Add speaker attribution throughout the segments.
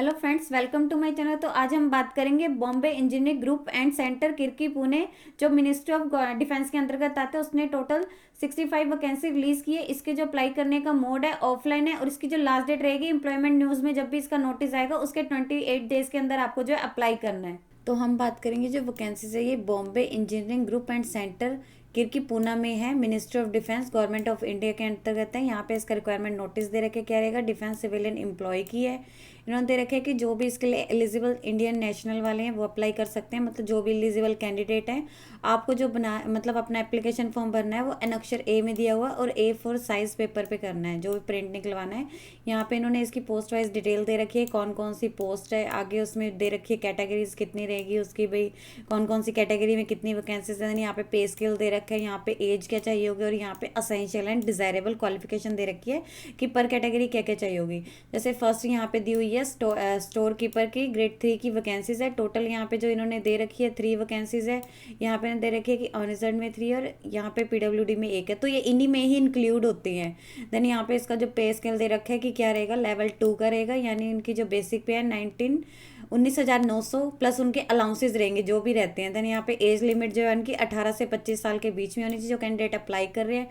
Speaker 1: Hello friends, welcome to my channel. तो आज हम बात करेंगे Bombay engineering group and centre Kirkee Pune, जो मिनिस्ट्री ऑफ डिफेंस के अंतर्गत आते हैं। उसने टोटल 65 वैकेंसी रिलीज की है। इसके जो अप्लाई करने का मोड है ऑफलाइन है, और इसकी जो लास्ट डेट रहेगी एम्प्लॉयमेंट न्यूज में जब भी इसका नोटिस आएगा उसके 28 डेज के अंदर आपको जो है अप्लाई करना है। तो हम बात करेंगे जो वैकेंसीज है, ये Bombay engineering group and centre Kirkee Poona में है, ministry of defence government of India के अंतर्गत है। यहाँ पे इसका रिक्वायरमेंट नोटिस दे रखे, क्या रहेगा, डिफेंस सिविलियन एम्प्लॉय की है। इन्होंने दे रखे कि जो भी इसके लिए एलिजिबल इंडियन नेशनल वाले हैं वो अप्लाई कर सकते हैं, मतलब जो भी एलिजिबल कैंडिडेट हैं। आपको जो बना मतलब अपना एप्लीकेशन फॉर्म भरना है वो एन अक्षर ए में दिया हुआ और A4 साइज पेपर पे करना है, जो भी प्रिंट निकलवाना है। यहाँ पे इन्होंने इसकी पोस्ट वाइज डिटेल दे रखी है, कौन कौन सी पोस्ट है, आगे उसमें दे रखी है कैटेगरीज कितनी रहेगी उसकी, भाई कौन कौन सी कैटेगरी में कितनी वैकेंसीज है। यहाँ पे पे स्केल दे रखा है, यहाँ पे एज क्या चाहिए होगी, और यहाँ पे असेंशियल एंड डिजायरेबल क्वालिफिकेशन दे रखी है कि पर कैटेगरी क्या क्या चाहिए होगी। जैसे फर्स्ट यहाँ पे दी हुई है स्टोर कीपर की ग्रेड 3 की वैकेंसीज है। टोटल यहाँ पे जो इन्होंने दे रखी है 3 वैकेंसीज है। यहाँ पे दे रखी है कि ऑनरिजर्व में 3 और यहाँ पे PWD में 1 है, तो ये इन्हीं में ही इंक्लूड होती हैं। देन यहाँ पे इसका जो पे स्केल दे रखा है कि क्या रहेगा, लेवल 2 का रहेगा, यानी इनकी जो बेसिक पे है 19,900 प्लस उनके अलाउंसेज रहेंगे जो भी रहते हैं। देन यहाँ पे एज लिमिट जो है उनकी 18 से 25 साल के बीच में होनी चाहिए जो कैंडिडेट अप्लाई कर रहे हैं।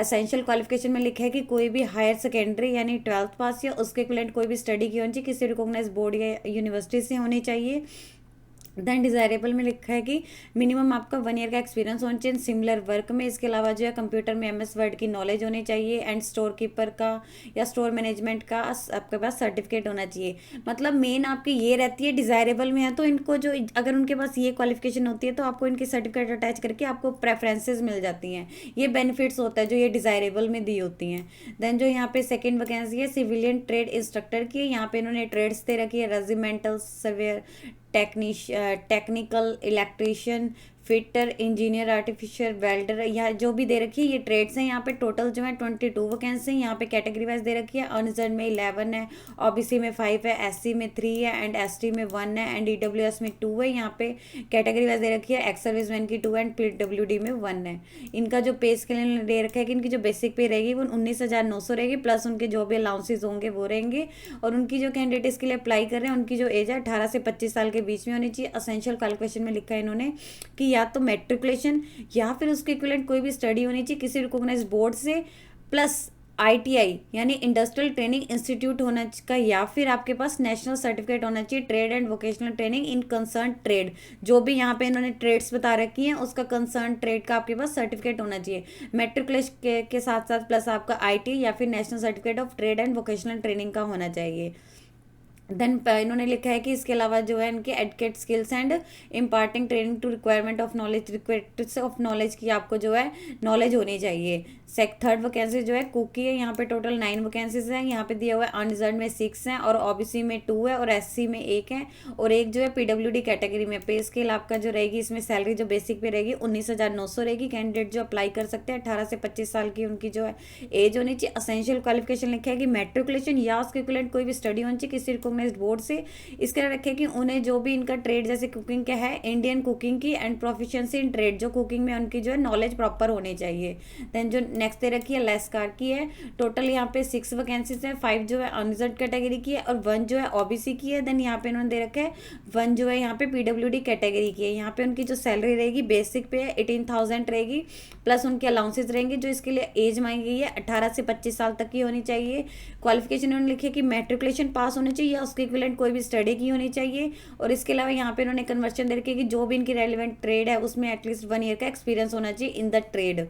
Speaker 1: एसेंशियल क्वालिफिकेशन में लिखा है कि कोई भी हायर सेकेंडरी यानी 12th पास या उसके इक्विवेलेंट कोई भी स्टडी की होनी चाहिए, किसी रिकॉग्नाइज बोर्ड या यूनिवर्सिटी से होनी चाहिए। देन डिजायरेबल में लिखा है कि मिनिमम आपका 1 ईयर का एक्सपीरियंस होना चाहिए सिमिलर वर्क में। इसके अलावा जो है कंप्यूटर में MS वर्ड की नॉलेज होनी चाहिए, एंड स्टोर कीपर का या स्टोर मैनेजमेंट का आपके पास सर्टिफिकेट होना चाहिए। मतलब मेन आपकी ये रहती है, डिजायरेबल में है तो इनको जो अगर उनके पास ये क्वालिफिकेशन होती है तो आपको इनकी सर्टिफिकेट अटैच करके आपको प्रेफरेंसेज मिल जाती हैं। ये बेनिफिट्स होता है जो ये डिजायरेबल में दी होती हैं। देन जो यहाँ पे सेकेंड वैकेंसी है सिविलियन ट्रेड इंस्ट्रक्टर की, यहाँ पे इन्होंने ट्रेड्स दे रखी है, regimental, surveyor, technical, electrician, fitter, engineer, artificial, welder, या जो भी दे रखी है ये ट्रेड्स हैं। यहाँ पे टोटल जो है 22 वैकेंसी है। यहाँ पे कैटेगरी वाइज दे रखी है, अनरिजर्व में 11 है, OBC में 5 है, SC में 3 है, एंड ST में 1 है, एंड EWS में 2 है। यहाँ पे कैटेगरी वाइज दे रखी है, एक्स सर्विसमैन की 2 एंड PWD में 1 है। इनका जो पे स्केल दे रखा है कि इनकी जो बेसिक पे रहेगी वो 19,900 रहेगी, प्लस उनके जो भी अलाउंसेज होंगे वो रहेंगे। और उनकी जो कैंडिडेट इसके लिए अप्लाई कर रहे हैं उनकी जो एज है 18 से 25 साल के बीच में होनी चाहिए। असेंशियल क्वालिफिकेशन में लिखा है इन्होंने कि या तो मैट्रिकुलेशन या फिर उसके इक्विवेलेंट कोई भी स्टडी होनी चाहिए किसी रिकॉग्नाइज बोर्ड से, प्लस ITI यानी इंडस्ट्रियल ट्रेनिंग इंस्टीट्यूट होना का, या फिर आपके पास नेशनल सर्टिफिकेट होना चाहिए trade and vocational training in concern trade. जो भी यहाँ पे इन्होंने ट्रेड्स बता रखी हैं उसका कंसर्न ट्रेड का आपके पास सर्टिफिकेट होना चाहिए मैट्रिकुलेशन के साथ साथ, प्लस आपका IT या फिर national certificate of trade and vocational training का होना चाहिए। देन इन्होंने लिखा है कि इसके अलावा जो है इनके adequate skills and imparting training to requirement of knowledge, requirements of knowledge की आपको जो है नॉलेज होनी चाहिए। थर्ड वैकेंसी जो है कुकी है, यहाँ पे टोटल 9 वैकेंसीज हैं। यहाँ पे दिया हुआ है अनरिजर्व में 6 हैं, और OBC में 2 है, और SC में 1 है, और एक जो है PWD कैटेगरी में। पे स्केल आपका जो रहेगी इसमें सैलरी जो बेसिक पे रहेगी 19,900 रहेगी। कैंडिडेट जो अप्लाई कर सकते हैं 18 से 25 साल की उनकी जो है एज होनी चाहिए। असेंशियल क्वालिफिकेशन लिखा है कि मैट्रिकुलेशन या उसके इक्विवेलेंट कोई भी स्टडी होनी चाहिए किसी रिकॉग्नाइज्ड बोर्ड से। इसके लिए रखे कि उन्हें जो भी इनका ट्रेड जैसे कुकिंग क्या है, इंडियन कुकिंग की, एंड प्रोफिशिएंसी इन ट्रेड, जो कुकिंग में उनकी जो है नॉलेज प्रॉपर होनी चाहिए। देन जो नेक्स्ट दे रखी है लेस्कार की है। टोटल यहाँ पे 6 वैकेंसीज है, 5 जो है अनरिजर्व कैटेगरी की है और 1 जो है OBC की है। देन यहाँ पे इन्होंने दे रखा है 1 जो है यहाँ पे PWD कैटेगरी की है। यहाँ पे उनकी जो सैलरी रहेगी बेसिक पे 18,000 रहेगी, प्लस उनके अलाउंसेज रहेंगे। जो इसके लिए एज मांगी गई है 18 से 25 साल तक की होनी चाहिए। क्वालिफिकेशन उन्होंने लिखी है कि मैट्रिकुलेशन पास होनी चाहिए या उसके इक्विवेलेंट कोई भी स्टडी की होनी चाहिए। और इसके अलावा यहाँ पे इन्होंने कन्वर्शन दे रखी है कि जो भी इनकी रेलिवेंट ट्रेड है उसमें एटलीस्ट 1 ईयर का एक्सपीरियंस होना चाहिए इन द ट्रेड।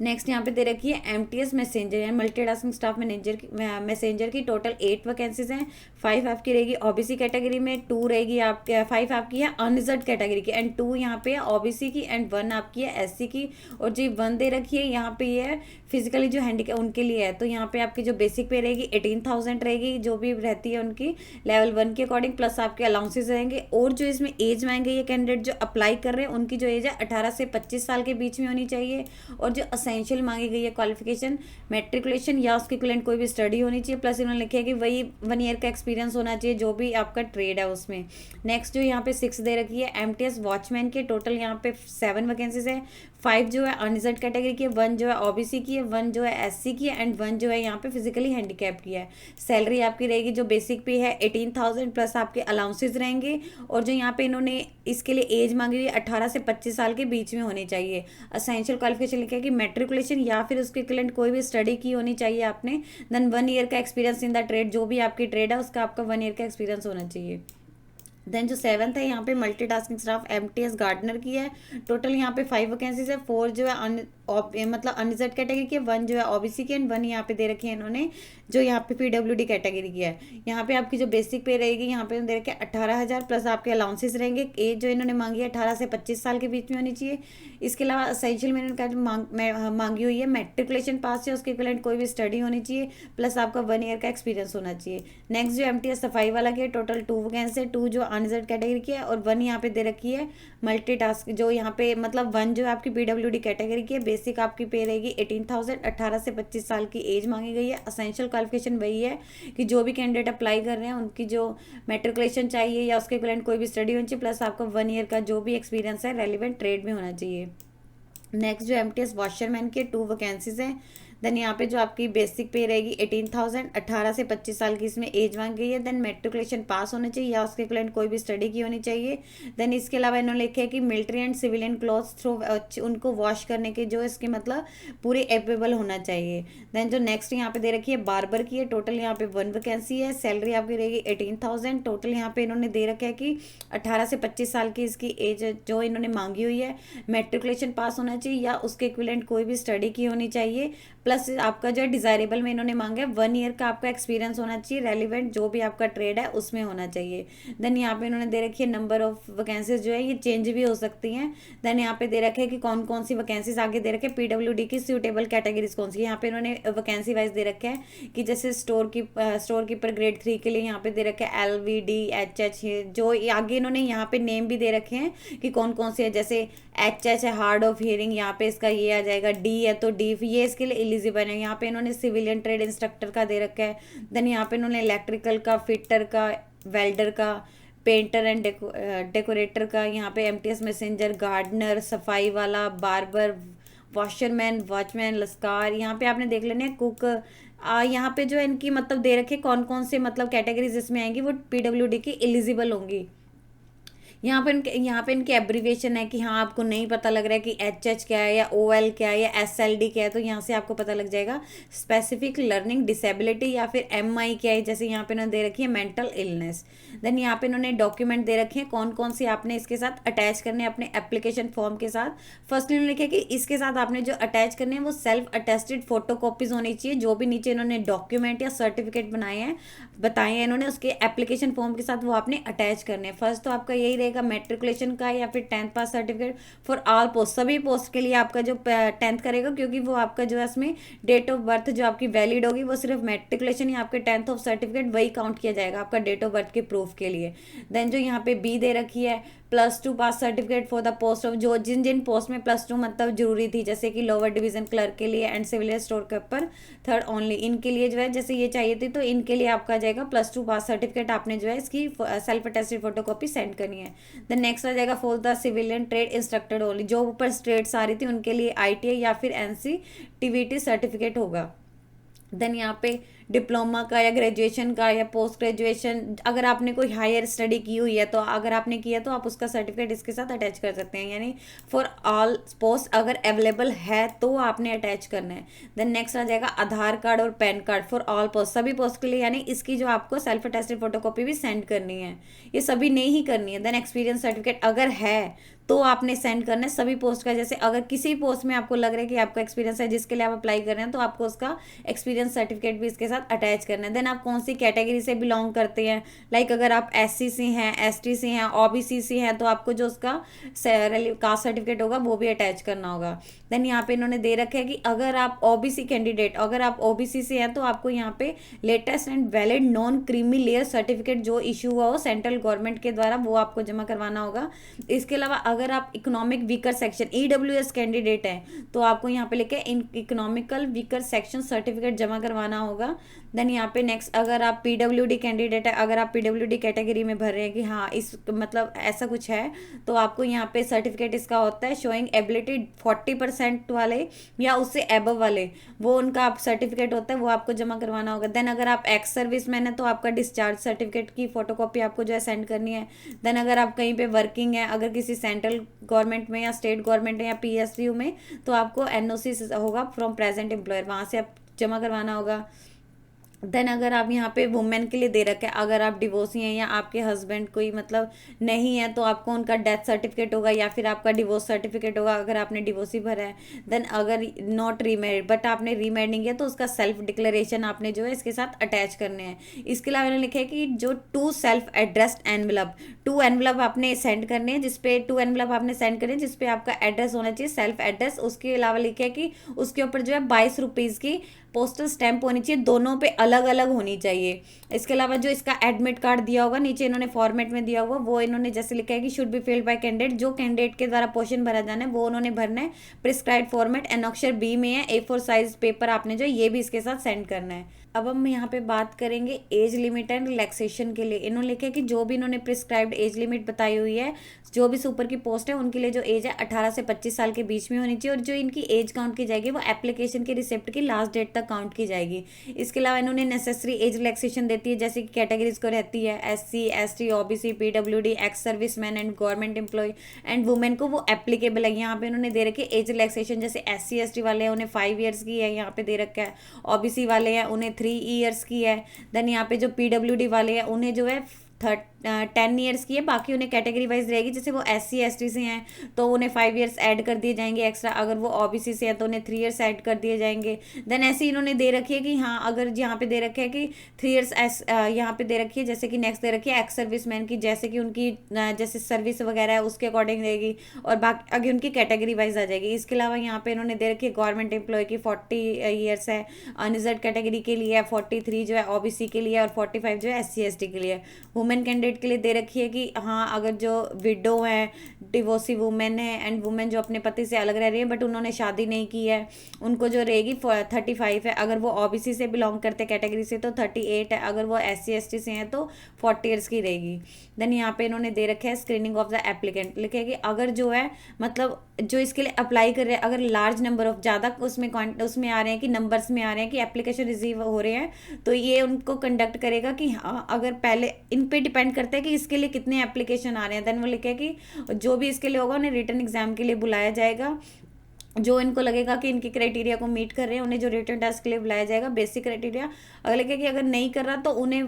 Speaker 1: नेक्स्ट यहाँ पे दे रखी है MTS मैसेंजर यानी मल्टीटास्किंग स्टाफ मैसेंजर की। टोटल 8 वैकेंसीज हैं, 5 आपकी रहेगी OBC कैटेगरी में, 2 रहेगी आपके 5 आपकी है अनरिजर्व कैटेगरी की, एंड 2 यहाँ पे है OBC की, एंड 1 आपकी है SC की। और जो 1 दे रखी है यहाँ पे ये है फिजिकली जो हैंडीकैप उनके लिए है। तो यहाँ पे आपकी जो बेसिक पे रहेगी 18,000 रहेगी, जो भी रहती है उनकी लेवल 1 के अकॉर्डिंग, प्लस आपके अलाउंसेज रहेंगे। और जो इसमें एज मांगे ये कैंडिडेट जो अप्लाई कर रहे हैं उनकी जो एज है 18 से 25 साल के बीच में होनी चाहिए। और जो असेंशियल मांगी गई है क्वालिफिकेशन मैट्रिकुलेशन या उसके इक्विवेलेंट कोई भी स्टडी होनी चाहिए, प्लस इन्होंने लिखा है कि वही 1 ईयर का एक्सपीरियंस होना चाहिए जो भी आपका ट्रेड है उसमें। नेक्स्ट जो यहाँ पे 6 दे रखी है MTS वॉचमैन के। टोटल यहाँ पे 7 वैकेंसीज है, 5 जो है अनरिजर्व कैटेगरी की है, 1 जो है ओबीसी की है, 1 जो है एससी की है एंड 1 जो है यहाँ पे फिजिकली हैंडीकैप की है। सैलरी आपकी रहेगी जो बेसिक पे है 18,000 प्लस आपके अलाउंसेस रहेंगे। और जो यहाँ पे इन्होंने इसके लिए एज मांगी हुई है 18 से 25 साल के बीच में होनी चाहिए। असेंशियल क्वालिफिकेशन लिखा है कि मैट्रिकुलेशन या फिर उसके इक्विवेलेंट कोई भी स्टडी की होनी चाहिए आपने। देन 1 ईयर का एक्सपीरियंस इन द ट्रेड, जो भी आपकी ट्रेड है उसका आपका 1 ईयर का एक्सपीरियंस होना चाहिए। देन जो 7th है यहाँ पे मल्टीटास्किंग स्टाफ एमटीएस गार्डनर की है। टोटल यहाँ पे 5 वैकेंसीज है। 4 जो है मतलब अनरिजर्व कैटेगरी की है, 1 जो है ओबीसी की एंड 1 यहाँ पे दे रखी है इन्होंने जो यहाँ पे पीडब्ल्यूडी कैटेगरी की है। यहाँ पे आपकी जो बेसिक पे रहेगी यहाँ पे दे रखे 18,000 प्लस आपके अलाउंसेस रहेंगे। एज जो इन्होंने मांगी है 18 से 25 साल के बीच में होनी चाहिए। इसके अलावा असेंशियल में इन्होंने मांगी हुई है मैट्रिकुलेशन पास है, उसके इक्विवेलेंट कोई भी स्टडी होनी चाहिए प्लस आपका 1 ईयर का एक्सपीरियंस होना चाहिए। नेक्स्ट जो एमटीएस सफाई वाला की है, टोटल 2 वैकेंसी है, 2 जो अनरिजर्व कैटेगरी की है और 1 यहाँ पे दे रखी है मल्टीटास्क जो यहाँ पे मतलब 1 जो है आपकी पीडब्ल्यूडी कैटेगरी की है। बेसिक आपकी पे रहेगी 18,000, 18 से 25 साल की एज मांगी गई है। असेंशियल क्वालिफिकेशन वही है कि जो भी कैंडिडेट अप्लाई कर रहे हैं उनकी जो मैट्रिकुलेशन चाहिए या उसके इक्विवेलेंट कोई भी स्टडी होनी चाहिए प्लस आपका 1 ईयर का जो भी एक्सपीरियंस है रेलिवेंट ट्रेड में होना चाहिए। नेक्स्ट जो एमटीएस वॉशरमैन की 2 वैकेंसीज हैं। देन यहाँ पे जो आपकी बेसिक पे रहेगी 18,000, 18 से 25 साल की इसमें एज मांगी गई है। देन मैट्रिकुलेशन पास होना चाहिए या उसके इक्विवेलेंट कोई भी स्टडी की होनी चाहिए। देन इसके अलावा इन्होंने लिखा है कि military and civilian clothes through उनको वॉश करने के जो इसके मतलब पूरे एपेबल होना चाहिए। देन जो नेक्स्ट यहाँ पे दे रखी है बार्बर की है। टोटल यहाँ पे 1 वैकेंसी है। सैलरी आपकी रहेगी 18,000। टोटल यहाँ पे इन्होंने दे रखा है कि 18 से 25 साल की इसकी एज जो इन्होंने मांगी हुई है। मैट्रिकुलेशन पास होना चाहिए या उसके इक्विवेलेंट कोई भी स्टडी की होनी चाहिए प्लस आपका जो है डिजायरेबल में इन्होंने मांगा है 1 ईयर का आपका एक्सपीरियंस होना चाहिए रेलिवेंट जो भी आपका ट्रेड है उसमें होना चाहिए। देन यहाँ पे इन्होंने दे रखी है नंबर ऑफ वैकेंसीज जो है ये चेंज भी हो सकती हैं। देन यहाँ पे दे रखे है कि कौन कौन सी वैकेंसीज आगे दे रखे हैं पीडब्ल्यूडी की सूटेबल कैटेगरीज कौन सी। यहाँ पे इन्होंने वैकेंसी वाइज दे रखे हैं कि जैसे स्टोर कीपर ग्रेड 3 के लिए यहाँ पे दे रखे हैं LVD HH जो आगे इन्होंने यहाँ पे नेम भी दे रखे हैं कि कौन कौन सी है। जैसे HH है हार्ड ऑफ हियरिंग, यहाँ पे इसका ये आ जाएगा। D है तो D ये इसके लिए एलिजिबल है। यहाँ पे इन्होंने सिविलियन ट्रेड इंस्ट्रक्टर का दे रखा है। देन यहाँ पे इन्होंने इलेक्ट्रिकल का, फिटर का, वेल्डर का, पेंटर एंड डेकोरेटर का, यहाँ पे एमटीएस मैसेंजर, गार्डनर, सफाई वाला, बार्बर, वॉशरमैन, वॉचमैन, लस्कार, यहाँ पे आपने देख लेना है कुक। यहाँ पे जो है इनकी मतलब दे रखे कौन कौन से मतलब कैटेगरीज इसमें आएंगी वो पीडब्ल्यूडी की एलिजिबल होंगी। यहाँ पे इनके एब्रीविएशन है कि हाँ आपको नहीं पता लग रहा है कि HH क्या है या OL क्या है या SLD क्या है तो यहाँ से आपको पता लग जाएगा। स्पेसिफिक लर्निंग डिसेबिलिटी या फिर MI क्या है, जैसे यहाँ पे इन्होंने दे रखी है मेंटल इलनेस। देन यहाँ पे इन्होंने डॉक्यूमेंट दे रखे हैं कौन कौन सी आपने इसके साथ अटैच करने अपने एप्लीकेशन फॉर्म के साथ। फर्स्टली इन्होंने लिखा कि इसके साथ आपने जो अटैच करने हैं वो सेल्फ अटेस्टेड फोटो कॉपीज होनी चाहिए। जो भी नीचे इन्होंने डॉक्यूमेंट या सर्टिफिकेट बताए हैं इन्होंने उसके एप्लीकेशन फॉर्म के साथ वो आपने अटैच करने हैं। फर्स्ट तो आपका यही रहेगा मैट्रिकुलेशन का या फिर 10th pass certificate for all post, सभी पोस्ट के लिए आपका जो 10th करेगा क्योंकि वो आपका जो है इसमें डेट ऑफ बर्थ जो आपकी वैलिड होगी वो सिर्फ मैट्रिकुलेशन या आपके 10th ऑफ सर्टिफिकेट वही काउंट किया जाएगा आपका डेट ऑफ बर्थ के प्रूफ के लिए। देन जो यहाँ पे बी दे रखी है +2 pass certificate for the post of जो जिन पोस्ट में +2 मतलब जरूरी थी जैसे कि लोअर डिवीजन क्लर्क के लिए and civil store keeper 3rd only, इनके लिए जो है जैसे ये चाहिए थी तो इनके लिए आपका जाएगा +2 पास सर्टिफिकेट आपने जो है इसकी सेल्फ अटेस्टेड फोटोकॉपी सेंड करनी है। देन नेक्स्ट आ जाएगा for the civilian trade instructor only, जो ऊपर ट्रेड्स आ रही थी उनके लिए ITI या फिर NC-TVT सर्टिफिकेट होगा। देन यहाँ पे डिप्लोमा का या ग्रेजुएशन का या पोस्ट ग्रेजुएशन अगर आपने कोई हायर स्टडी की हुई है तो अगर आपने किया तो आप उसका सर्टिफिकेट इसके साथ अटैच कर सकते हैं, यानी फॉर ऑल पोस्ट अगर अवेलेबल है तो आपने अटैच करना है। देन नेक्स्ट आ जाएगा आधार कार्ड और pan card for all post, सभी पोस्ट के लिए, यानी इसकी जो आपको सेल्फ अटेस्टेड फोटोकॉपी भी सेंड करनी है, ये सभी नहीं ही करनी है। देन एक्सपीरियंस सर्टिफिकेट अगर है तो आपने सेंड करना है सभी पोस्ट का। जैसे अगर किसी पोस्ट में आपको लग रहा है कि आपका एक्सपीरियंस है जिसके लिए आप अप्लाई कर रहे हैं तो आपको उसका एक्सपीरियंस सर्टिफिकेट भी इसके साथ अटैच करना है। देन आप कौन सी कैटेगरी से बिलोंग करते हैं, लाइक अगर आप SC से हैं, ST से हैं, OBC से हैं तो आपको जो उसका कास्ट सर्टिफिकेट होगा वो भी अटैच करना होगा। देन यहाँ पे इन्होंने दे रखा है कि अगर आप OBC कैंडिडेट अगर आप OBC से हैं तो आपको यहाँ पे latest and valid non creamy layer certificate जो इशू हुआ हो सेंट्रल गवर्नमेंट के द्वारा वो आपको जमा करवाना होगा। इसके अलावा अगर आप economic weaker section EWS candidate हैं तो आपको यहाँ पे लिखे इकोनॉमिकल वीकर सेक्शन सर्टिफिकेट जमा करवाना होगा। देन यहाँ पे नेक्स्ट, अगर आप पीडब्ल्यूडी कैंडिडेट है, अगर आप पीडब्ल्यूडी कैटेगरी में भर रहे हैं कि हाँ इस मतलब ऐसा कुछ है, तो आपको यहाँ पे सर्टिफिकेट इसका होता है शोइंग एबिलिटी 40% वाले या उससे एबव वाले, वो उनका आप सर्टिफिकेट होता है, वो आपको जमा करवाना होगा। देन अगर आप एक्स सर्विस मैन है तो आपका डिस्चार्ज सर्टिफिकेट की फोटोकॉपी आपको जो है सेंड करनी है। देन अगर आप कहीं पे वर्किंग है, अगर किसी सेंट्रल गवर्नमेंट में या स्टेट गवर्नमेंट है या पीएसयू में, तो आपको एनओसी होगा फ्रॉम प्रेजेंट एम्प्लॉयर, वहाँ से आप जमा करवाना होगा। देन अगर आप यहाँ पे वुमेन के लिए दे रखे हैं, अगर आप डिवोर्सी हैं या आपके हस्बैंड कोई मतलब नहीं है, तो आपको उनका डेथ सर्टिफिकेट होगा या फिर आपका डिवोर्स सर्टिफिकेट होगा अगर आपने डिवोर्सी भरा है। देन अगर नॉट रीमैरिड बट आपने रीमैरिड नहीं किया, तो उसका सेल्फ डिक्लेरेशन आपने जो है इसके साथ अटैच करने हैं। इसके अलावा इन्होंने लिखा है कि जो 2 सेल्फ एड्रेस्ड एनवलप, 2 एनवलप आपने सेंड करने हैं, जिसपे 2 एनवलप आपने सेंड करने हैं जिसपे आपका एड्रेस होना चाहिए, सेल्फ एड्रेस। उसके अलावा लिखा है कि उसके ऊपर जो है 22 रुपीज़ की पोस्टल स्टैंप होनी चाहिए, दोनों पे अलग अलग होनी चाहिए। इसके अलावा जो इसका एडमिट कार्ड दिया होगा नीचे इन्होंने फॉर्मेट में दिया हुआ, वो इन्होंने जैसे लिखा है कि should be filled by candidate, जो कैंडिडेट के द्वारा पोर्शन भरा जाना है वो उन्होंने भरना है। प्रिस्क्राइब फॉर्मेट एनॉक्शर बी में है, A4 साइज पेपर आपने जो ये भी इसके साथ सेंड करना है। अब हम यहाँ पे बात करेंगे एज लिमिट एंड रिलैक्सेशन के लिए। इन्होंने लिखा है कि जो भी इन्होंने प्रिस्क्राइब्ड एज लिमिट बताई हुई है, जो भी सुपर की पोस्ट है उनके लिए जो एज है 18 से 25 साल के बीच में होनी चाहिए, और जो इनकी एज काउंट की जाएगी वो एप्लीकेशन के रिसिप्ट की लास्ट डेट तक काउंट की जाएगी। इसके अलावा इन्होंने नेसेसरी एज रिलैक्सेशन देती है, जैसे कि कैटेगरीज को रहती है SC ST OBC PWD ex service man and government employ and women को वो एप्लीकेबल है। यहाँ पे इन्होंने दे रखी है एज रिलैक्सेशन, जैसे SC ST वाले हैं उन्हें 5 ईयर्स की है यहाँ पे दे रखा है, OBC वाले हैं उन्हें 3 ईयर्स की है। देन यहाँ पे जो PWD वाले हैं उन्हें जो है 10 ईयर्स की है, बाकी उन्हें कैटेगरी वाइज रहेगी। जैसे वो SC ST से हैं तो उन्हें 5 ईयर्स ऐड कर दिए जाएंगे एक्स्ट्रा, अगर वो OBC से है तो उन्हें 3 ईयर्स ऐड कर दिए जाएंगे। देन ऐसे इन्होंने दे रखी है कि हाँ अगर यहाँ पे दे रखे है कि 3 ईयर्स यहाँ पे दे रखी है, जैसे कि नेक्स्ट दे रखी है एक्स सर्विस मैन की, जैसे कि उनकी जैसे सर्विस वगैरह है उसके अकॉर्डिंग रहेगी, और बाकी आगे उनकी कैटेगरी वाइज आ जाएगी। इसके अलावा यहाँ पे इन्होंने दे रखी है गवर्नमेंट एम्प्लॉय की 40 ईयर्स है, अनरिजर्व कैटेगरी के लिए है 43 जो है OBC के लिए, और 45 जो है SC ST के लिए। वुमेन कैंडिडेट के लिए दे रखी है कि हाँ अगर जो विडो है, डिवोर्सी वुमेन है एंड वुमेन जो अपने पति से अलग रह रही है बट उन्होंने शादी नहीं की है, उनको जो रहेगी 35 है। अगर वो OBC से बिलोंग करते कैटेगरी से तो 38 है, अगर वो SC ST से हैं तो 40 ईयर्स की रहेगी। देन यहाँ पे इन्होंने दे रखा है स्क्रीनिंग ऑफ द एप्लीकेंट, लिखे है कि अगर जो है मतलब जो इसके लिए अप्लाई कर रहे हैं, अगर लार्ज नंबर ऑफ ज़्यादा उसमें आ रहे हैं कि नंबर्स में आ रहे हैं कि एप्लीकेशन रिसीव हो रहे हैं, तो ये उनको कंडक्ट करेगा कि हाँ अगर पहले इन पे डिपेंड करता है कि इसके लिए कितने एप्लीकेशन आ रहे हैं। देन वो लिखे कि जो भी इसके लिए होगा उन्हें रिटन एग्जाम के लिए बुलाया जाएगा, जो इनको लगेगा कि इनके क्राइटेरिया को मीट कर रहे हैं उन्हें जो रिटन टेस्ट के लिए बुलाया जाएगा, बेसिक क्राइटेरिया। अगर लगे कि अगर नहीं कर रहा तो उन्हें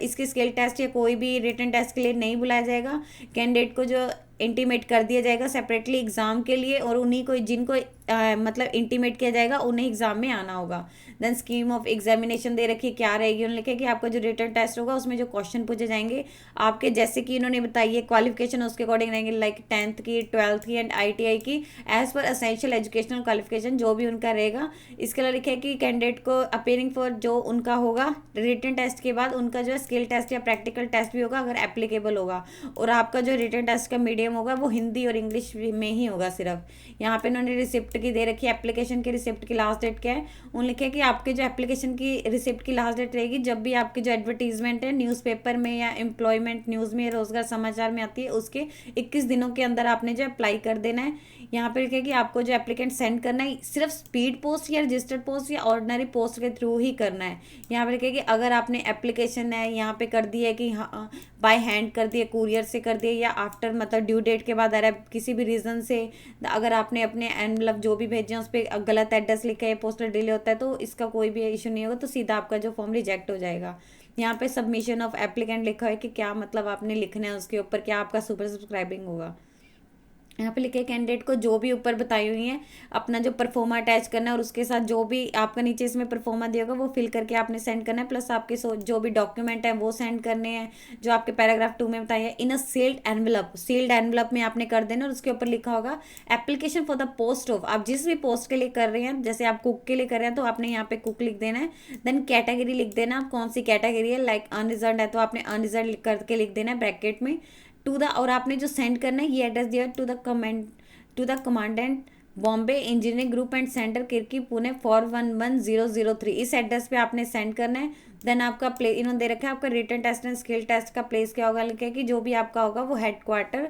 Speaker 1: इसके स्किल टेस्ट या कोई भी रिटन टेस्ट के लिए नहीं बुलाया जाएगा। कैंडिडेट को जो इंटीमेट कर दिया जाएगा सेपरेटली एग्जाम के लिए, और उन्हीं को जिनको मतलब इंटीमेट किया जाएगा उन्हें एग्जाम में आना होगा। देन स्कीम ऑफ एग्जामिनेशन दे रखी है क्या रहेगी, उन्होंने लिखा कि आपका जो रिटन टेस्ट होगा उसमें जो क्वेश्चन पूछे जाएंगे आपके, जैसे कि इन्होंने बताई है क्वालिफिकेशन उसके अकॉर्डिंग रहेंगे, लाइक 10th की 12th की एंड ITI की एज पर असेंशियल एजुकेशनल क्वालिफिकेशन जो भी उनका रहेगा। इसके अलावा लिखा है कि कैंडिडेट को अपेयरिंग फॉर जो उनका होगा रिटन टेस्ट के बाद उनका जो स्किल टेस्ट या प्रैक्टिकल टेस्ट भी होगा अगर एप्लीकेबल होगा, और आपका जो रिटन टेस्ट का मीडियम होगा वो हिंदी और इंग्लिश में ही होगा सिर्फ। यहाँ पे इन्होंने रिसिप्ट की दे रखी है, एप्लीकेशन की रिसिप्ट की लास्ट डेट क्या है, उन्होंने लिखा है कि आपके जो एप्लीकेशन की रिसिप्ट की लास्ट डेट रहेगी जब भी आपकी जो एडवर्टीजमेंट है न्यूज़पेपर में या एम्प्लॉयमेंट न्यूज़ में रोजगार समाचार में आती है उसके 21 दिनों के अंदर आपने जो अप्लाई कर देना है। यहाँ पे लिखा है कि आपको जो एप्लीकेंट सेंड करना है सिर्फ स्पीड पोस्ट या रजिस्टर्ड पोस्ट या ऑर्डिनरी पोस्ट के थ्रू ही करना है। यहाँ पे लिखा है कि अगर आपने एप्लीकेशन है यहाँ पे कर दी है कि हाँ बाय हैंड कर दिए, कुरियर से कर दिए, या आफ्टर मतलब ड्यू डेट के बाद आ रहा है किसी भी रीज़न से, अगर आपने अपने एनवलप जो भी भेजे हैं उस पर गलत एड्रेस लिखा है, पोस्टल डिले होता है, तो इसका कोई भी इशू नहीं होगा, तो सीधा आपका जो फॉर्म रिजेक्ट हो जाएगा। यहाँ पे सबमिशन ऑफ एप्लीकेंट लिखा है कि क्या मतलब आपने लिखना है उसके ऊपर, क्या आपका सुपर सब्सक्राइबिंग होगा। यहाँ पे लिखे कैंडिडेट को जो भी ऊपर बताई हुई हैं अपना जो परफॉर्मा अटैच करना है, और उसके साथ जो भी आपका नीचे इसमें परफॉर्मा दिया होगा वो फिल करके आपने सेंड करना है, प्लस आपके जो भी डॉक्यूमेंट है वो सेंड करने हैं जो आपके पैराग्राफ 2 में बताया है। इन a shield envelope, sealed envelope में आपने कर देना, और उसके ऊपर लिखा होगा application for the post of, आप जिस भी पोस्ट के लिए कर रहे हैं, जैसे आप कुक के लिए कर रहे हैं तो आपने यहाँ पे कुक लिख देना है। देन कैटेगरी लिख देना, आप कौन सी कैटेगरी है, लाइक अनरिजर्व है तो आपने अनरिजर्व करके लिख देना है ब्रैकेट में। टू द, और आपने जो सेंड करना है ये एड्रेस दिया to the comment to the commandant Bombay engineering group and centre Kirkee Pune 411003, इस एड्रेस पे आपने सेंड करना है। देन आपका प्ले इन्होंने दे रखा है आपका written test and skill test का प्लेस क्या होगा, लिखा है कि जो भी आपका होगा वो headquarter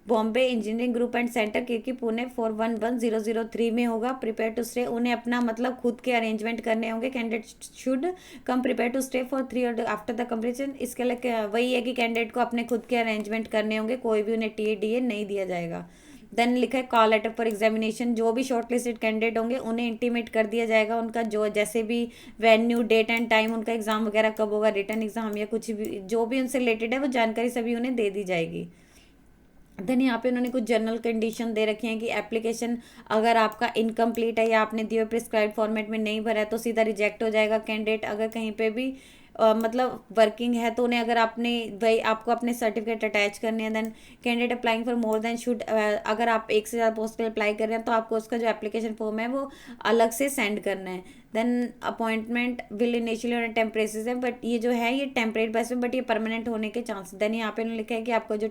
Speaker 1: Bombay engineering group and centre Kirkee Pune 411003 में होगा। प्रिपेयर टू स्टे, उन्हें अपना मतलब खुद के अरेंजमेंट करने होंगे। Candidate should come prepare to stay for 3 after the completion, इसके लिए वही है कि कैंडिडेट को अपने खुद के अरेंजमेंट करने होंगे, कोई भी उन्हें TDA नहीं दिया जाएगा। देन लिखा है कॉल लेटर फॉर एग्जामिनेशन, जो भी शॉर्टलिस्टेड कैंडिडेट होंगे उन्हें इंटीमेट कर दिया जाएगा उनका जो जैसे भी वेन्यू डेट एंड टाइम उनका एग्जाम वगैरह कब होगा, रिटर्न एग्जाम या कुछ भी जो भी उनसे रिलेटेड है वो जानकारी सभी उन्हें दे दी जाएगी। देन यहाँ पे उन्होंने कुछ जनरल कंडीशन दे रखी हैं कि एप्लीकेशन अगर आपका इनकम्प्लीट है या आपने दिए प्रिस्क्राइब फॉर्मेट में नहीं भरा है तो सीधा रिजेक्ट हो जाएगा कैंडिडेट। अगर कहीं पे भी मतलब वर्किंग है तो उन्हें अगर आपने वही आपको अपने सर्टिफिकेट अटैच करने हैं। Then candidate applying for more than should, अगर आप एक से ज़्यादा पोस्ट के लिए अप्लाई कर रहे हैं तो आपको उसका जो एप्लीकेशन फॉर्म है वो अलग से सेंड करना है। Then appointment will initially on a temporary basis है, बट ये जो है ये टेम्परेरी बेसिस में, बट ये परमानेंट होने के चांसेस। देन यहाँ पे उन्होंने लिखा है कि आपका जो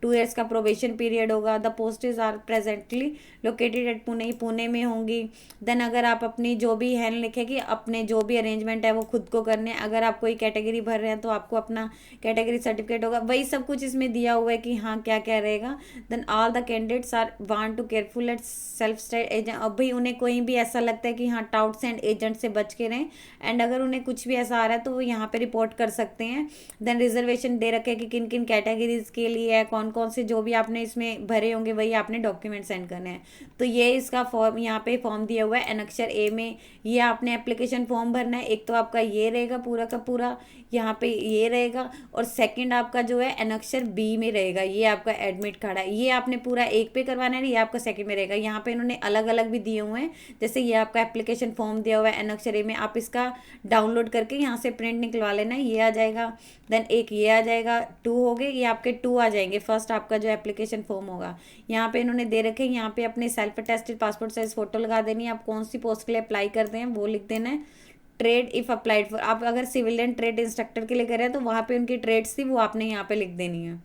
Speaker 1: 2 years का प्रोबेशन पीरियड होगा। The posts are presently located at Pune, Pune में होंगी। देन अगर आप अपनी जो भी है लिखे कि अपने जो भी अरेंजमेंट है वो खुद को करने, अगर आप कोई कैटेगरी भर रहे हैं तो आपको अपना कैटेगरी सर्टिफिकेट होगा, वही सब कुछ इसमें दिया हुआ है कि हाँ क्या क्या रहेगा। Then all the candidates are want to careful at self style agent, अब भाई उन्हें कोई भी ऐसा लगता है कि हाँ टाउट्स एंड एजेंट से बच के रहें, एंड अगर उन्हें कुछ भी ऐसा आ रहा है तो वो यहाँ पे रिपोर्ट कर सकते हैं। देन रिजर्वेशन दे रखे कि किन किन कैटेगरीज के लिए है, कौन कौन से जो भी आपने इसमें भरे होंगे वही आपने डॉक्यूमेंट सेंड करने हैं। तो ये इसका फॉर्म यहाँ पे फॉर्म दिया हुआ है एनेक्सर ए में, ये आपने एप्लीकेशन फॉर्म भरना है। एक तो आपका ये रहेगा पूरा का पूरा, यहाँ पे ये रहेगा, और सेकंड आपका जो है एनेक्सर बी में रहेगा, ये आपका एडमिट कार्ड है, ये आपने पूरा एक पे करवाना है, ये आपका सेकंड में रहेगा। यहाँ पे इन्होंने अलग अलग भी दिए हुए हैं, जैसे ये आपका एप्लीकेशन फॉर्म दिया हुआ है एनेक्सर ए में, आप इसका डाउनलोड करके यहाँ से प्रिंट निकलवा लेना, ये आ जाएगा। देन एक ये आ जाएगा, 2 हो गए, ये आपके 2 आ जाएंगे। फर्स्ट आपका जो एप्लीकेशन फॉर्म होगा यहाँ पे इन्होंने दे रखे हैं, यहाँ पे अपने self attested passport size photo लगा देनी है। आप कौन सी पोस्ट के लिए अप्लाई करते हैं वो लिख देना है। ट्रेड इफ अप्लाइड फॉर, आप अगर सिविलियन ट्रेड इंस्ट्रक्टर के लिए कर रहे हैं तो वहाँ पे उनकी ट्रेड्स थी वो आपने यहाँ पे लिख देनी है।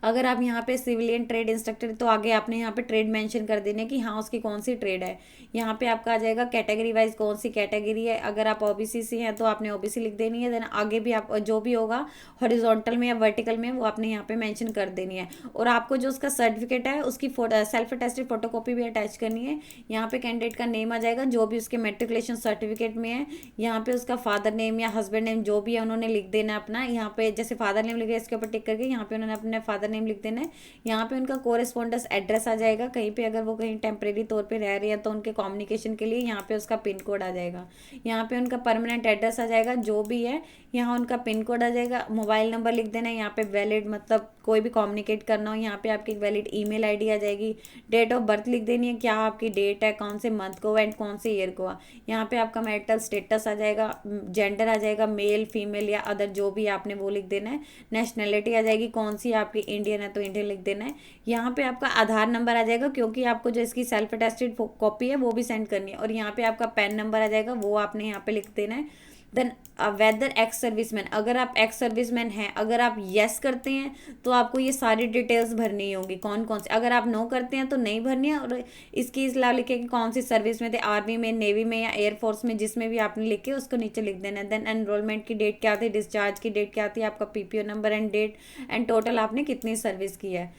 Speaker 1: अगर आप यहाँ पे सिविलियन ट्रेड इंस्ट्रक्टर तो आगे आपने यहाँ पे ट्रेड मेंशन कर देने कि हाँ उसकी कौन सी ट्रेड है। यहाँ पे आपका आ जाएगा कैटेगरी वाइज कौन सी कैटेगरी है, अगर आप OBC से हैं तो आपने OBC लिख देनी है। देन आगे भी आप जो भी होगा हॉरिजॉन्टल में या वर्टिकल में वो आपने यहाँ पे मेंशन कर देनी है। और आपको जो उसका सर्टिफिकेट है उसकी सेल्फ अटेस्टेड फोटोकॉपी भी अटैच करनी है। यहाँ पे कैंडिडेट का नेम आ जाएगा जो भी उसके मेट्रिकुलेशन सर्टिफिकेट में है, यहाँ पे उसका फादर नेम या हस्बैंड नेम जो भी है उन्होंने लिख देना अपना। यहाँ पे जैसे फादर नेम लिख इसके ऊपर टिक करके यहाँ पे उन्होंने अपने फादर नेम लिख देना है। यहाँ पे उनका कोरेस्पोंडेंस एड्रेस आ जाएगा, कहीं पे अगर वो कहीं टेम्परेरी तौर पे रह रही है तो उनके कम्युनिकेशन के लिए यहाँ पे उसका पिन कोड आ जाएगा। यहाँ पे उनका परमानेंट एड्रेस आ जाएगा जो भी है, यहाँ उनका पिन कोड आ जाएगा। मोबाइल नंबर लिख देना है यहाँ पे, वैलिड मतलब कोई भी कम्युनिकेट करना हो यहाँ पे आपकी वैलिड ईमेल आईडी आ जाएगी। डेट ऑफ बर्थ लिख देनी है, क्या आपकी डेट है, कौन से मंथ को एंड कौन से ईयर को। यहाँ पे आपका मैरिटल स्टेटस आ जाएगा, जेंडर आ जाएगा मेल फीमेल या अदर जो भी आपने वो लिख देना है। नेशनैलिटी आ जाएगी कौन सी आपकी, इंडियन है तो इंडियन लिख देना है। यहाँ पे आपका आधार नंबर आ जाएगा क्योंकि आपको जो इसकी सेल्फ अटेस्टेड कॉपी है वो भी सेंड करनी है। और यहाँ पे आपका पैन नंबर आ जाएगा वो आपने यहाँ पे लिख देना है। देन वेदर एक्स सर्विसमैन, अगर आप एक्स सर्विसमैन हैं, अगर आप येस करते हैं तो आपको ये सारी डिटेल्स भरनी होंगी कौन कौन से, अगर आप नो करते हैं तो नहीं भरनी है। और इसकी इसला लिखे कि कौन सी सर्विस में थे, आर्मी में, नेवी में या एयरफोर्स में, जिसमें भी आपने लिखे उसको नीचे लिख देना है। देन एनरोलमेंट की डेट क्या थी, डिस्चार्ज की डेट क्या थी, आपका PPO number and date and total आपने कितनी सर्विस की है।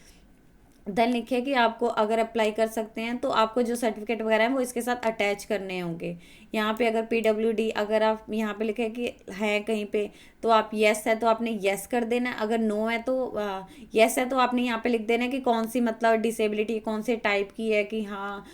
Speaker 1: देन लिखे कि आपको अगर अप्लाई कर सकते हैं तो आपको जो सर्टिफिकेट वगैरह है वो इसके साथ अटैच करने होंगे। यहाँ पे अगर PWD अगर आप यहाँ पे लिखे कि है कहीं पे तो आप येस है तो आपने येस कर देना, अगर नो है तो येस है तो आपने यहाँ पे लिख देना कि कौन सी मतलब डिसेबिलिटी कौन से टाइप की है कि हाँ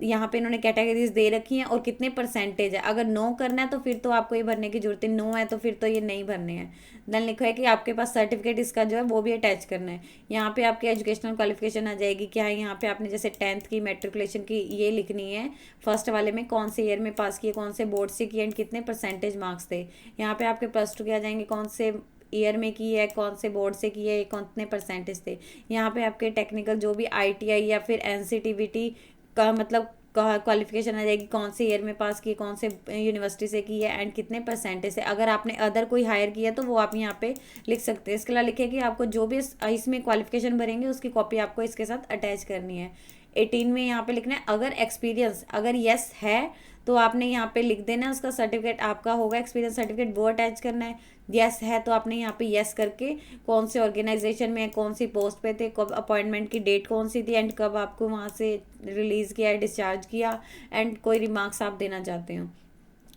Speaker 1: यहाँ पे इन्होंने कैटेगरीज दे रखी हैं और कितने परसेंटेज है। अगर नो करना है तो फिर तो आपको ये भरने की जरूरत है, नो है तो फिर तो ये नहीं भरने हैं। देन लिखा है कि आपके पास सर्टिफिकेट इसका जो है वो भी अटैच करना है। यहाँ पे आपकी एजुकेशनल क्वालिफिकेशन आ जाएगी, क्या है यहाँ पे आपने जैसे 10th की मेट्रिकुलेशन की ये लिखनी है, फर्स्ट वाले में कौन से ईयर में पास किए, कौन से बोर्ड से किए एंड कितने परसेंटेज मार्क्स थे। यहाँ पे आपके +2 के आ जाएंगे, कौन से ईयर में की है, कौन से बोर्ड से की है, कितने परसेंटेज थे। यहाँ पे आपके टेक्निकल जो भी ITI या फिर NCTVT का मतलब क्वालिफिकेशन आ जाएगी, कौन से ईयर में पास की, कौन से यूनिवर्सिटी से की है एंड कितने परसेंटेज है। अगर आपने अदर कोई हायर किया तो वो आप यहाँ पे लिख सकते हैं। इसके अलावा लिखे कि आपको जो भी इसमें क्वालिफिकेशन भरेंगे उसकी कॉपी आपको इसके साथ अटैच करनी है। 18 में यहाँ पे लिखना है। अगर एक्सपीरियंस अगर यस है तो आपने यहाँ पे लिख देना है, उसका सर्टिफिकेट आपका होगा, एक्सपीरियंस सर्टिफिकेट वो अटैच करना है। यस है तो आपने यहाँ पे यस करके कौन से ऑर्गेनाइजेशन में कौन सी पोस्ट पे थे, कब अपॉइंटमेंट की डेट कौन सी थी, एंड कब आपको वहाँ से रिलीज़ किया, डिस्चार्ज किया, एंड कोई रिमार्क्स आप देना चाहते हो।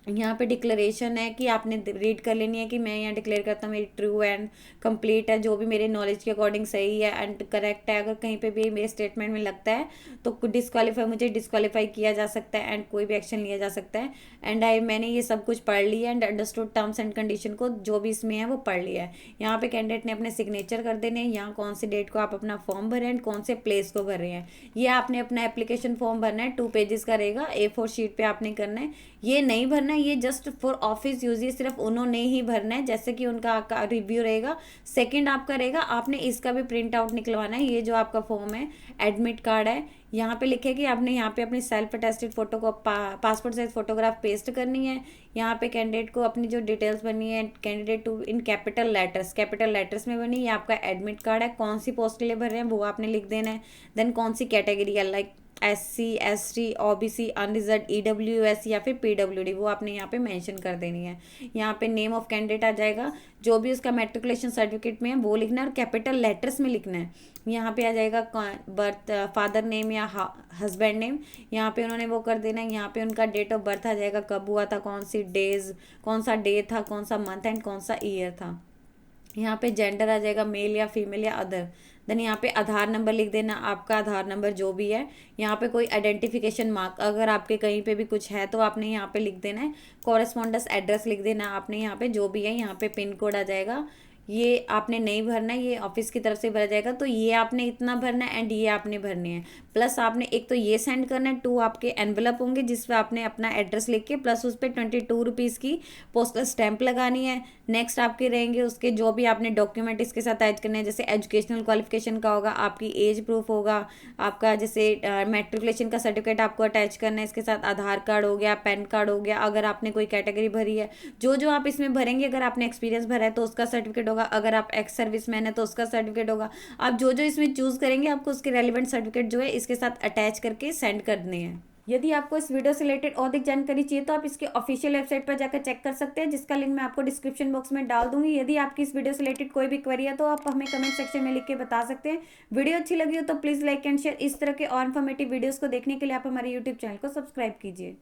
Speaker 1: यहाँ पे डिक्लेरेशन है कि आपने रीड कर लेनी है कि मैं यहाँ डिक्लेयर करता हूँ मेरी ट्रू एंड कंप्लीट है, जो भी मेरे नॉलेज के अकॉर्डिंग सही है एंड करेक्ट है। अगर कहीं पे भी मेरे स्टेटमेंट में लगता है तो मुझे डिस्क्वालीफाई किया जा सकता है एंड कोई भी एक्शन लिया जा सकता है। एंड मैंने ये सब कुछ पढ़ लिया and understood terms and condition को जो भी इसमें है वो पढ़ लिया है। यहाँ पे कैंडिडेट ने अपने सिग्नेचर कर देने हैं, यहाँ कौन सी डेट को आप अपना फॉर्म भर रहे हैं, कौन से प्लेस को भर रहे हैं। ये आपने अपना एप्लीकेशन फॉर्म भरना है, 2 पेजेस का रहेगा, A4 शीट पे आपने करना है। ये नहीं भरना है, ये जस्ट फॉर ऑफिस यूज, ये सिर्फ उन्होंने ही भरना है, जैसे कि उनका रिव्यू रहेगा। सेकंड आपका रहेगा, आपने इसका भी प्रिंट आउट निकलवाना है। ये जो आपका फॉर्म है, एडमिट कार्ड है, यहाँ पे लिखे कि आपने यहाँ पे अपनी सेल्फ अटेस्टेड फोटो को पासपोर्ट साइज फोटोग्राफ पेस्ट करनी है। यहाँ पे कैंडिडेट को अपनी जो डिटेल्स बनी है, candidate to in capital letters में बनी, ये आपका एडमिट कार्ड है। कौन सी पोस्ट के लिए भर रहे हैं वो आपने लिख देना है। देन कौन सी कैटेगरी है, like SC ST OBC unreserve EWS या फिर PWD, वो आपने यहाँ पे मेंशन कर देनी है। यहाँ पे नेम ऑफ कैंडिडेट आ जाएगा, जो भी उसका मैट्रिकुलेशन सर्टिफिकेट में है वो लिखना है और कैपिटल लेटर्स में लिखना है। यहाँ पे आ जाएगा बर्थ, फादर नेम या हस्बैंड नेम, यहाँ पे उन्होंने वो कर देना है। यहाँ पे उनका डेट ऑफ बर्थ आ जाएगा, कब हुआ था, कौन सी डेज, कौन सा डे था, कौन सा मंथ एंड कौन सा ईयर था। यहाँ पे जेंडर आ जाएगा, मेल या फीमेल या अदर। देन यहाँ पे आधार नंबर लिख देना, आपका आधार नंबर जो भी है। यहाँ पे कोई आइडेंटिफिकेशन मार्क अगर आपके कहीं पे भी कुछ है तो आपने यहाँ पे लिख देना है। कॉरेस्पॉन्डेंस एड्रेस लिख देना आपने यहाँ पे, जो भी है। यहाँ पे पिन कोड आ जाएगा, ये आपने नहीं भरना है, ये ऑफिस की तरफ से भरा जाएगा। तो ये आपने इतना भरना है एंड ये आपने भरने हैं। प्लस आपने एक तो ये सेंड करना है, 2 आपके एनवेलप होंगे जिस पे आपने अपना एड्रेस लिख के प्लस उस पर 22 रुपीज़ की पोस्टल स्टैंप लगानी है। नेक्स्ट आपके रहेंगे उसके जो भी आपने डॉक्यूमेंट इसके साथ ऐड करने हैं, जैसे एजुकेशनल क्वालिफिकेशन का होगा, आपकी एज प्रूफ होगा, आपका जैसे मैट्रिकुलेशन का सर्टिफिकेट आपको अटैच करना है, इसके साथ आधार कार्ड हो गया, पैन कार्ड हो गया, अगर आपने कोई कैटेगरी भरी है, जो जो आप इसमें भरेंगे। अगर आपने एक्सपीरियंस भरा है तो उसका सर्टिफिकेट होगा, अगर आप एक्स सर्विस मैन है तो उसका सर्टिफिकेट होगा। आप जो जो इसमें चूज करेंगे आपको उसके रेलिवेंट सर्टिफिकेट जो है इसके साथ अटैच करके सेंड करने हैं। यदि आपको इस वीडियो से रिलेटेड और अधिक जानकारी चाहिए तो आप इसके ऑफिशियल वेबसाइट पर जाकर चेक कर सकते हैं, जिसका लिंक मैं आपको डिस्क्रिप्शन बॉक्स में डाल दूंगी। यदि आपकी इस वीडियो से रिलेटेड कोई भी क्वेरी है तो आप हमें कमेंट सेक्शन में लिख के बता सकते हैं। वीडियो अच्छी लगी हो तो प्लीज़ लाइक एंड शेयर। इस तरह के और इन्फॉर्मेटिव वीडियोज़ को देखने के लिए आप हमारे यूट्यूब चैनल को सब्सक्राइब कीजिए।